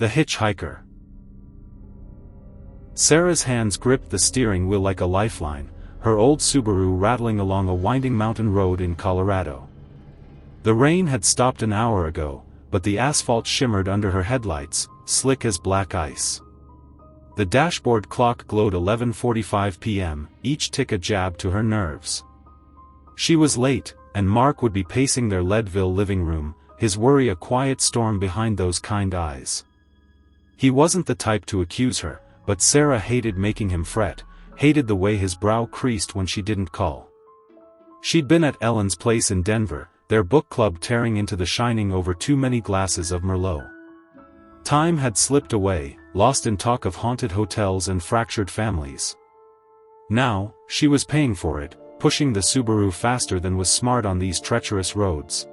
The Hitchhiker. Sarah's hands gripped the steering wheel like a lifeline, her old Subaru rattling along a winding mountain road in Colorado. The rain had stopped an hour ago, but the asphalt shimmered under her headlights, slick as black ice. The dashboard clock glowed 11:45 p.m., each tick a jab to her nerves. She was late, and Mark would be pacing their Leadville living room, his worry a quiet storm behind those kind eyes. He wasn't the type to accuse her, but Sarah hated making him fret, hated the way his brow creased when she didn't call. She'd been at Ellen's place in Denver, their book club tearing into the shining over too many glasses of Merlot. Time had slipped away, lost in talk of haunted hotels and fractured families. Now, she was paying for it, pushing the Subaru faster than was smart on these treacherous roads.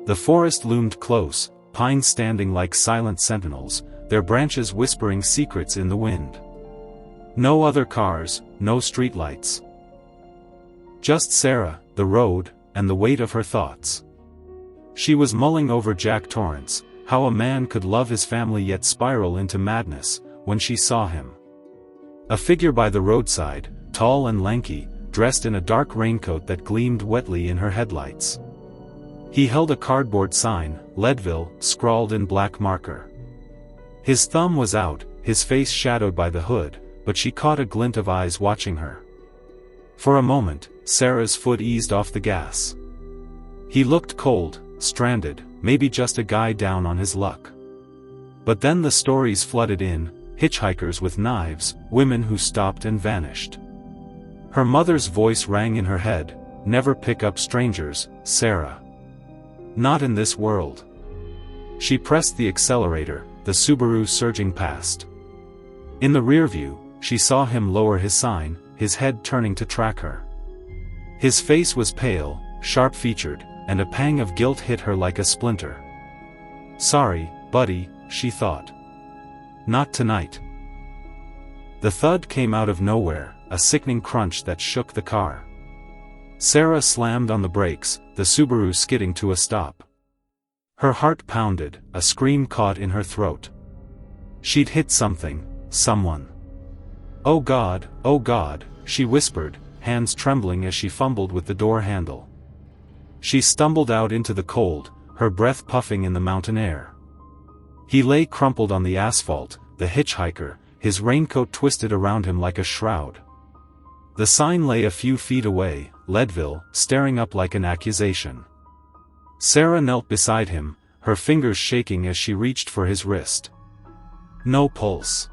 The forest loomed close, pines standing like silent sentinels, their branches whispering secrets in the wind. No other cars, no streetlights. Just Sarah, the road, and the weight of her thoughts. She was mulling over Jack Torrance, how a man could love his family yet spiral into madness, when she saw him. A figure by the roadside, tall and lanky, dressed in a dark raincoat that gleamed wetly in her headlights. He held a cardboard sign, Leadville, scrawled in black marker. His thumb was out, his face shadowed by the hood, but she caught a glint of eyes watching her. For a moment, Sarah's foot eased off the gas. He looked cold, stranded, maybe just a guy down on his luck. But then the stories flooded in, hitchhikers with knives, women who stopped and vanished. Her mother's voice rang in her head, "Never pick up strangers, Sarah. Not in this world." She pressed the accelerator, the Subaru surging past. In the rearview, she saw him lower his sign, his head turning to track her. His face was pale, sharp-featured, and a pang of guilt hit her like a splinter. "Sorry, buddy," she thought. "Not tonight." The thud came out of nowhere, a sickening crunch that shook the car. Sarah slammed on the brakes, the Subaru skidding to a stop. Her heart pounded, a scream caught in her throat. She'd hit something, someone. Oh God," she whispered, hands trembling as she fumbled with the door handle. She stumbled out into the cold, her breath puffing in the mountain air. He lay crumpled on the asphalt, the hitchhiker, his raincoat twisted around him like a shroud. The sign lay a few feet away, Leadville, staring up like an accusation. Sarah knelt beside him, her fingers shaking as she reached for his wrist. No pulse.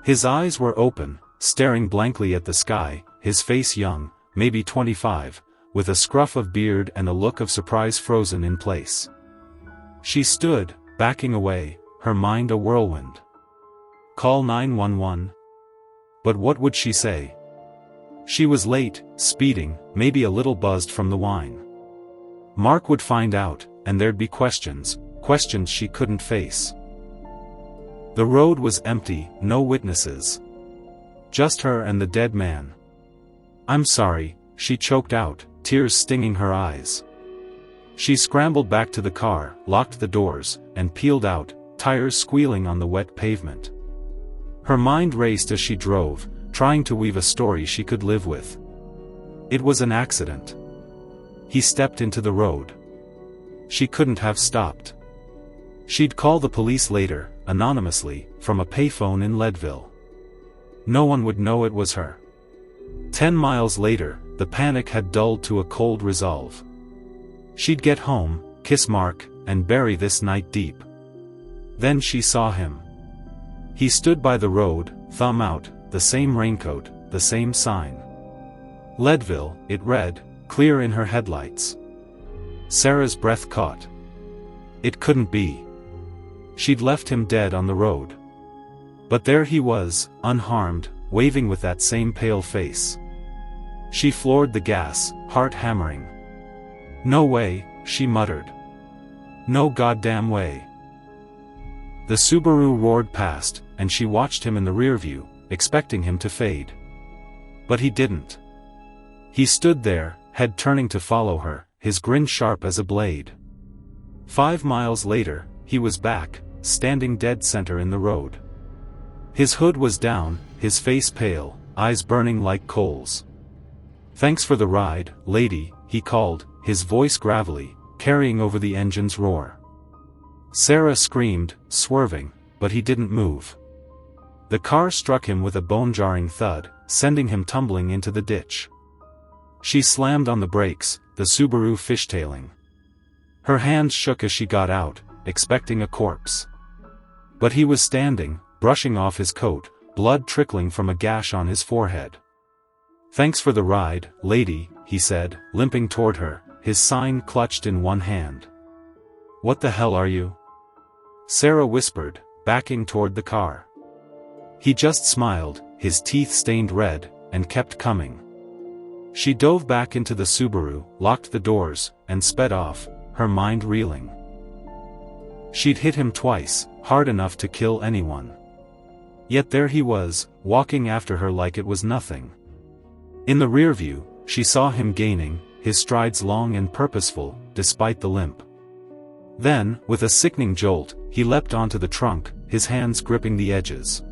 His eyes were open, staring blankly at the sky, his face young, maybe 25, with a scruff of beard and a look of surprise frozen in place. She stood, backing away, her mind a whirlwind. Call 911? But what would she say? She was late, speeding, maybe a little buzzed from the wine. Mark would find out, and there'd be questions she couldn't face. The road was empty, no witnesses. Just her and the dead man. "I'm sorry," she choked out, tears stinging her eyes. She scrambled back to the car, locked the doors, and peeled out, tires squealing on the wet pavement. Her mind raced as she drove, trying to weave a story she could live with. It was an accident. He stepped into the road. She couldn't have stopped. She'd call the police later, anonymously, from a payphone in Leadville. No one would know it was her. 10 miles later, the panic had dulled to a cold resolve. She'd get home, kiss Mark, and bury this night deep. Then she saw him. He stood by the road, thumb out, the same raincoat, the same sign. Leadville, it read, clear in her headlights. Sarah's breath caught. It couldn't be. She'd left him dead on the road. But there he was, unharmed, waving with that same pale face. She floored the gas, heart hammering. "No way," she muttered. "No goddamn way." The Subaru roared past, and she watched him in the rearview, expecting him to fade. But he didn't. He stood there, head turning to follow her, his grin sharp as a blade. 5 miles later, he was back, standing dead center in the road. His hood was down, his face pale, eyes burning like coals. "Thanks for the ride, lady," he called, his voice gravelly, carrying over the engine's roar. Sarah screamed, swerving, but he didn't move. The car struck him with a bone-jarring thud, sending him tumbling into the ditch. She slammed on the brakes, the Subaru fishtailing. Her hands shook as she got out, expecting a corpse. But he was standing, brushing off his coat, blood trickling from a gash on his forehead. "Thanks for the ride, lady," he said, limping toward her, his sign clutched in one hand. "What the hell are you?" Sarah whispered, backing toward the car. He just smiled, his teeth stained red, and kept coming. She dove back into the Subaru, locked the doors, and sped off, her mind reeling. She'd hit him twice, hard enough to kill anyone. Yet there he was, walking after her like it was nothing. In the rearview, she saw him gaining, his strides long and purposeful, despite the limp. Then, with a sickening jolt, he leapt onto the trunk, his hands gripping the edges.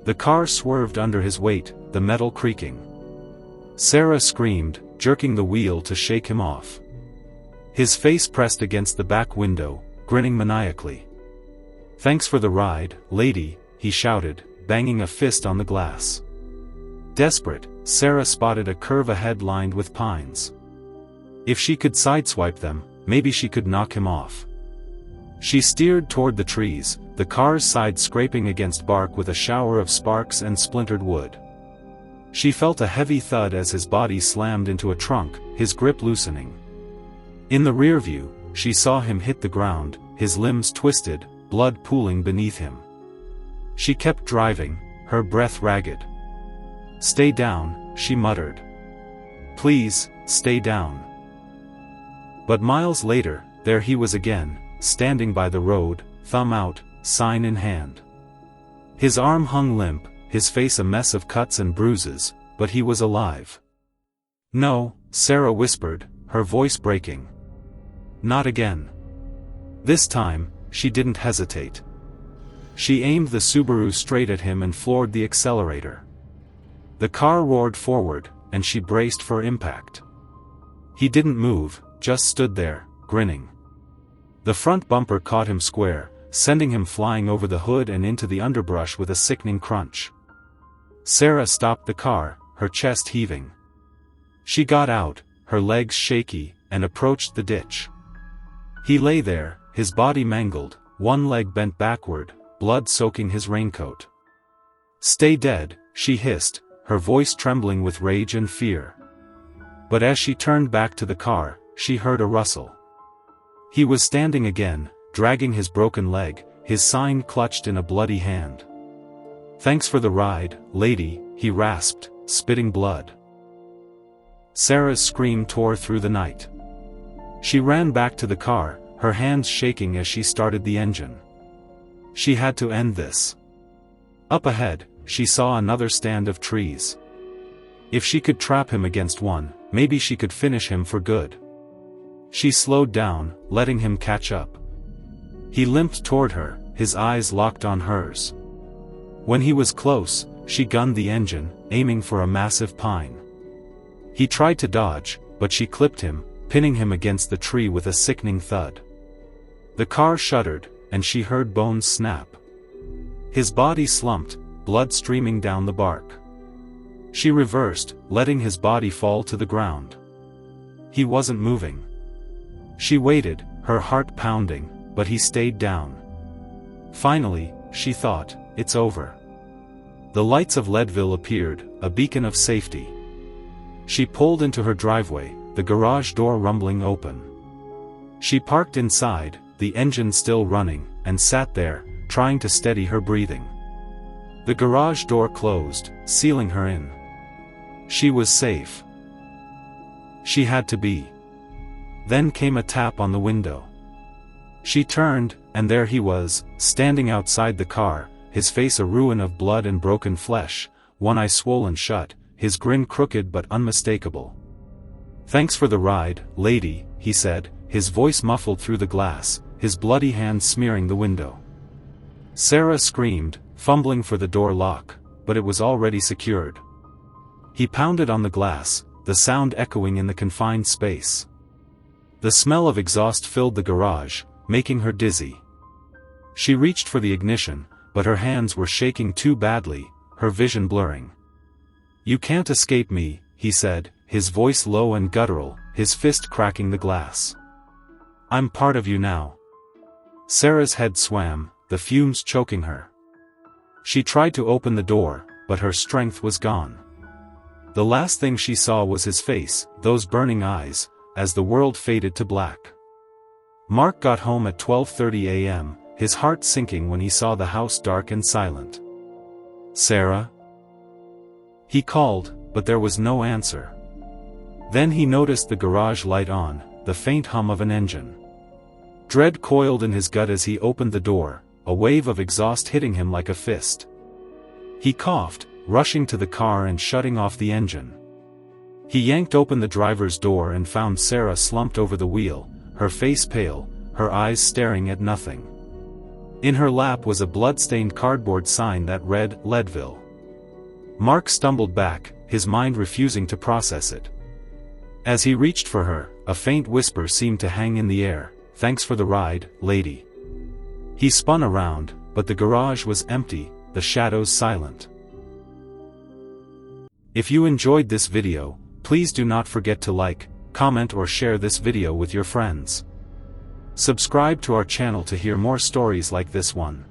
The car swerved under his weight, the metal creaking. Sarah screamed, jerking the wheel to shake him off. His face pressed against the back window, grinning maniacally. "Thanks for the ride, lady," he shouted, banging a fist on the glass. Desperate, Sarah spotted a curve ahead lined with pines. If she could sideswipe them, maybe she could knock him off. She steered toward the trees, the car's side scraping against bark with a shower of sparks and splintered wood. She felt a heavy thud as his body slammed into a trunk, his grip loosening. In the rearview, she saw him hit the ground, his limbs twisted, blood pooling beneath him. She kept driving, her breath ragged. "Stay down," she muttered. "Please, stay down." But miles later, there he was again, standing by the road, thumb out, sign in hand. His arm hung limp, his face a mess of cuts and bruises, but he was alive. "No," Sarah whispered, her voice breaking. "Not again." This time, she didn't hesitate. She aimed the Subaru straight at him and floored the accelerator. The car roared forward, and she braced for impact. He didn't move, just stood there, grinning. The front bumper caught him square, sending him flying over the hood and into the underbrush with a sickening crunch. Sarah stopped the car, her chest heaving. She got out, her legs shaky, and approached the ditch. He lay there, his body mangled, one leg bent backward, blood soaking his raincoat. "Stay dead," she hissed, her voice trembling with rage and fear. But as she turned back to the car, she heard a rustle. He was standing again, dragging his broken leg, his sign clutched in a bloody hand. "Thanks for the ride, lady," he rasped, spitting blood. Sarah's scream tore through the night. She ran back to the car, her hands shaking as she started the engine. She had to end this. Up ahead, she saw another stand of trees. If she could trap him against one, maybe she could finish him for good. She slowed down, letting him catch up. He limped toward her, his eyes locked on hers. When he was close, she gunned the engine, aiming for a massive pine. He tried to dodge, but she clipped him, pinning him against the tree with a sickening thud. The car shuddered, and she heard bones snap. His body slumped, blood streaming down the bark. She reversed, letting his body fall to the ground. He wasn't moving. She waited, her heart pounding, but he stayed down. Finally, she thought, it's over. The lights of Leadville appeared, a beacon of safety. She pulled into her driveway, the garage door rumbling open. She parked inside, the engine still running, and sat there, trying to steady her breathing. The garage door closed, sealing her in. She was safe. She had to be. Then came a tap on the window. She turned, and there he was, standing outside the car, his face a ruin of blood and broken flesh, one eye swollen shut, his grin crooked but unmistakable. "Thanks for the ride, lady," he said, his voice muffled through the glass, his bloody hand smearing the window. Sarah screamed, fumbling for the door lock, but it was already secured. He pounded on the glass, the sound echoing in the confined space. The smell of exhaust filled the garage, making her dizzy. She reached for the ignition, but her hands were shaking too badly, her vision blurring. "You can't escape me," he said, his voice low and guttural, his fist cracking the glass. "I'm part of you now." Sarah's head swam, the fumes choking her. She tried to open the door, but her strength was gone. The last thing she saw was his face, those burning eyes, as the world faded to black. Mark got home at 12:30 a.m., his heart sinking when he saw the house dark and silent. "Sarah?" He called, but there was no answer. Then he noticed the garage light on, the faint hum of an engine. Dread coiled in his gut as he opened the door, a wave of exhaust hitting him like a fist. He coughed, rushing to the car and shutting off the engine. He yanked open the driver's door and found Sarah slumped over the wheel, her face pale, her eyes staring at nothing. In her lap was a blood-stained cardboard sign that read, "Leadville." Mark stumbled back, his mind refusing to process it. As he reached for her, a faint whisper seemed to hang in the air, "Thanks for the ride, lady." He spun around, but the garage was empty, the shadows silent. If you enjoyed this video, please do not forget to like, comment or share this video with your friends. Subscribe to our channel to hear more stories like this one.